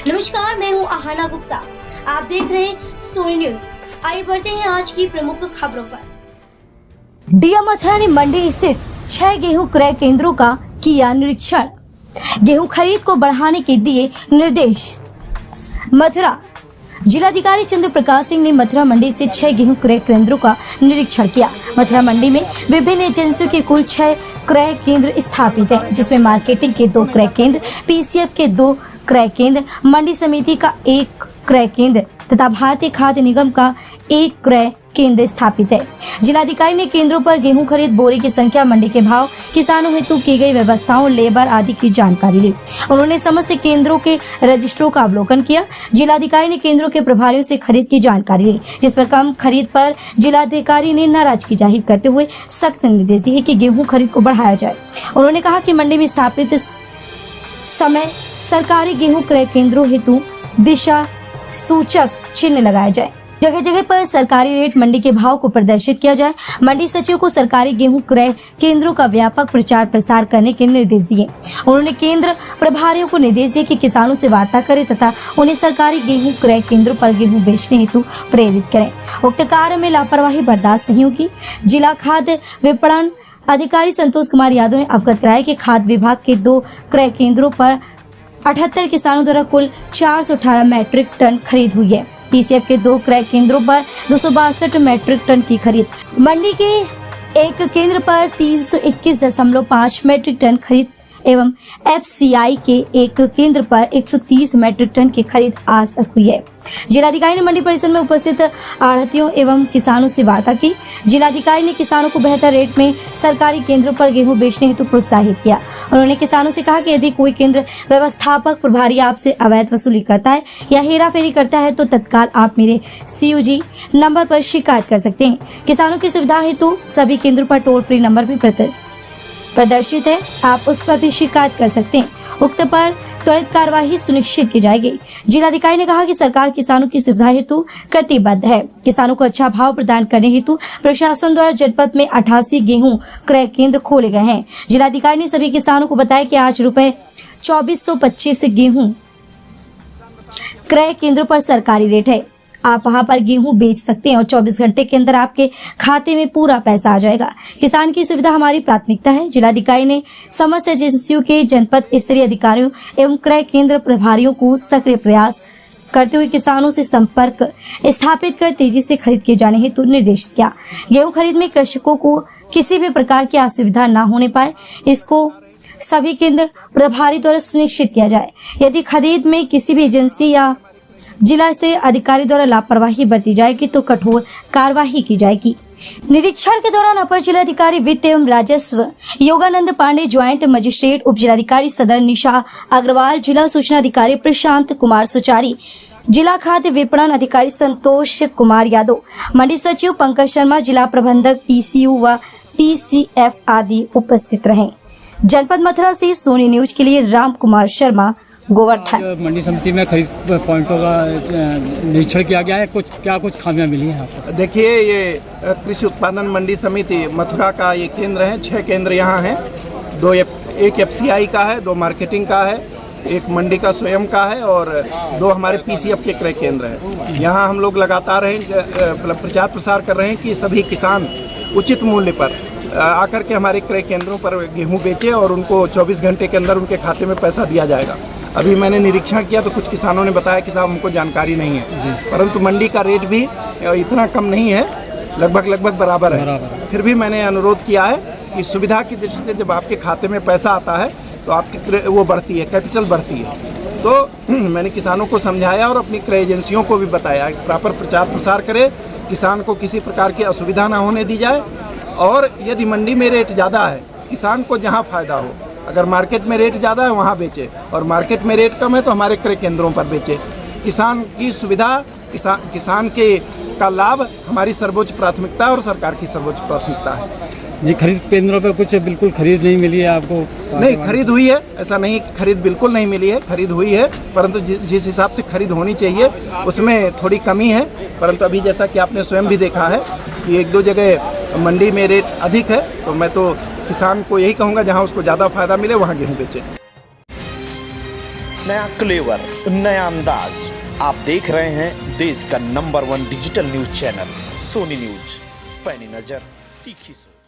नमस्कार, मैं हूं आहाना गुप्ता। आप देख रहे हैं सोनी न्यूज। आइए बढ़ते हैं आज की प्रमुख खबरों पर। डीएम मथुरा ने मंडी स्थित 6 गेहूं क्रय केंद्रों का किया निरीक्षण। गेहूं खरीद को बढ़ाने के दिए निर्देश। मथुरा जिलाधिकारी चंद्र प्रकाश सिंह ने मथुरा मंडी से 6 गेहूं क्रय केंद्रों का निरीक्षण किया। मथुरा मंडी में विभिन्न एजेंसियों के कुल 6 क्रय केंद्र स्थापित हैं, जिसमें मार्केटिंग के 2 क्रय केंद्र, पीसीएफ के 2 क्रय केंद्र, मंडी समिति का 1 क्रय केंद्र तथा भारतीय खाद्य निगम का 1 क्रय केंद्र स्थापित है। जिलाधिकारी ने केंद्रों पर गेहूं खरीद, बोरी की संख्या, मंडी के भाव, किसानों हेतु की गई व्यवस्थाओं, लेबर आदि की जानकारी ली। उन्होंने समस्त केंद्रों के रजिस्ट्रों का अवलोकन किया। जिलाधिकारी ने केंद्रों के प्रभारियों से खरीद की जानकारी ली, जिस पर कम खरीद पर जिलाधिकारी ने नाराजगी जाहिर करते हुए सख्त निर्देश दिए कि गेहूं खरीद को बढ़ाया जाए। उन्होंने कहा कि मंडी में स्थापित समय सरकारी गेहूं क्रय केंद्रों हेतु दिशा सूचक चिन्ह लगाए जाए। जगह जगह पर सरकारी रेट, मंडी के भाव को प्रदर्शित किया जाए। मंडी सचिव को सरकारी गेहूं क्रय केंद्रों का व्यापक प्रचार प्रसार करने के निर्देश दिए। उन्होंने केंद्र प्रभारियों को निर्देश दिए कि किसानों से वार्ता करें तथा उन्हें सरकारी गेहूं क्रय केंद्रों पर गेहूं बेचने हेतु प्रेरित करें। उक्त कार्य में लापरवाही बर्दाश्त नहीं होगी। जिला खाद्य विपणन अधिकारी संतोष कुमार यादव ने अवगत कराया कि खाद्य विभाग के 2 क्रय केंद्रों पर 78 किसानों द्वारा कुल 418 मैट्रिक टन खरीद हुई है। पीसीएफ के 2 क्रय केंद्रों पर 262 मैट्रिक टन की खरीद, मंडी के 1 केंद्र पर 321.5 मैट्रिक टन खरीद एवं एफसीआई के 1 केंद्र पर 130 मैट्रिक टन की खरीद आज तक हुई है। जिलाधिकारी ने मंडी परिसर में उपस्थित आढ़तियों एवं किसानों से वार्ता की। जिलाधिकारी ने किसानों को बेहतर रेट में सरकारी केंद्रों पर गेहूं बेचने हेतु प्रोत्साहित किया। उन्होंने किसानों से कहा कि यदि कोई केंद्र व्यवस्थापक प्रभारी आपसे अवैध वसूली करता है या हेराफेरी करता है तो तत्काल आप मेरे CUG नंबर पर शिकायत कर सकते हैं। किसानों की सुविधा हेतु सभी केंद्रों पर टोल फ्री नंबर भी प्रदर्शित है, आप उस पर भी शिकायत कर सकते हैं। उक्त पर त्वरित कार्यवाही सुनिश्चित की जाएगी। जिलाधिकारी ने कहा कि सरकार किसानों की सुविधा हेतु प्रतिबद्ध है। किसानों को अच्छा भाव प्रदान करने हेतु प्रशासन द्वारा जनपद में 88 गेहूं क्रय केंद्र खोले गए हैं। जिलाधिकारी ने सभी किसानों को बताया कि आज ₹2425 गेहूं क्रय केंद्रों पर सरकारी रेट है। आप वहां पर गेहूं बेच सकते हैं और 24 घंटे के अंदर आपके खाते में पूरा पैसा आ जाएगा। किसान की सुविधा हमारी प्राथमिकता है। जिलाधिकारी ने समस्त एजेंसियों के जनपद स्तरीय अधिकारियों एवं क्रय केंद्र प्रभारियों को सक्रिय प्रयास करते हुए किसानों से संपर्क स्थापित कर तेजी से खरीद किए जाने हेतु निर्देश किया। गेहूं खरीद में कृषकों को किसी भी प्रकार की असुविधा न होने पाए, इसको सभी केंद्र प्रभारी द्वारा सुनिश्चित किया जाए। यदि खरीद में किसी भी एजेंसी या जिला स्तरीय अधिकारी द्वारा लापरवाही बरती जाएगी तो कठोर कार्यवाही की जाएगी। निरीक्षण के दौरान अपर जिलाधिकारी वित्त एवं राजस्व योगानंद पांडे, ज्वाइंट मजिस्ट्रेट उप जिलाधिकारी सदर निशा अग्रवाल, जिला सूचना अधिकारी प्रशांत कुमार सुचारी, जिला खाद्य विपणन अधिकारी संतोष कुमार यादव, मंडी सचिव पंकज शर्मा, जिला प्रबंधक PCU व PCF आदि उपस्थित रहे। जनपद मथुरा से सोनी न्यूज के लिए राम कुमार शर्मा, गोवर्धन। मंडी समिति में खरीद पॉइंटों का निरीक्षण किया गया है, कुछ खामियां मिली हैं आपको? देखिए, ये कृषि उत्पादन मंडी समिति मथुरा का ये केंद्र है। 6 केंद्र यहाँ हैं। 1 FCI का है, 2 मार्केटिंग का है, 1 मंडी का स्वयं का है और 2 हमारे PCF के क्रय केंद्र हैं। यहाँ हम लोग लगातार प्रचार प्रसार कर रहे हैं कि सभी किसान उचित मूल्य पर आकर के हमारे क्रय केंद्रों पर गेहूँ बेचे और उनको 24 घंटे के अंदर उनके खाते में पैसा दिया जाएगा। अभी मैंने निरीक्षण किया तो कुछ किसानों ने बताया कि साहब हमको जानकारी नहीं है, परंतु मंडी का रेट भी इतना कम नहीं है, लगभग बराबर है। फिर भी मैंने अनुरोध किया है कि सुविधा की दृष्टि से जब आपके खाते में पैसा आता है तो आपकी वो बढ़ती है, कैपिटल बढ़ती है। तो मैंने किसानों को समझाया और अपनी क्रय एजेंसियों को भी बताया प्रॉपर प्रचार प्रसार करे, किसान को किसी प्रकार की असुविधा ना होने दी जाए। और यदि मंडी में रेट ज़्यादा है, किसान को जहाँ फ़ायदा हो, अगर मार्केट में रेट ज़्यादा है वहाँ बेचे और मार्केट में रेट कम है तो हमारे क्रय केंद्रों पर बेचे। किसान की सुविधा, किसान के का लाभ हमारी सर्वोच्च प्राथमिकता और सरकार की सर्वोच्च प्राथमिकता है। जी, खरीद केंद्रों पर कुछ बिल्कुल खरीद नहीं मिली है आपको? नहीं, खरीद हुई है, ऐसा नहीं कि खरीद बिल्कुल नहीं मिली है, खरीद हुई है, परंतु जिस हिसाब से खरीद होनी चाहिए उसमें थोड़ी कमी है। परंतु अभी जैसा कि आपने स्वयं भी देखा है कि 1-2 जगह मंडी में रेट अधिक है, तो मैं तो किसान को यही कहूँगा जहाँ उसको ज़्यादा फायदा मिले वहाँ गेहूँ बेचे। नया क्लेवर, नया अंदाज। आप देख रहे हैं देश का number 1 digital news channel Sony news. पैनी नजर, तीखी सोच।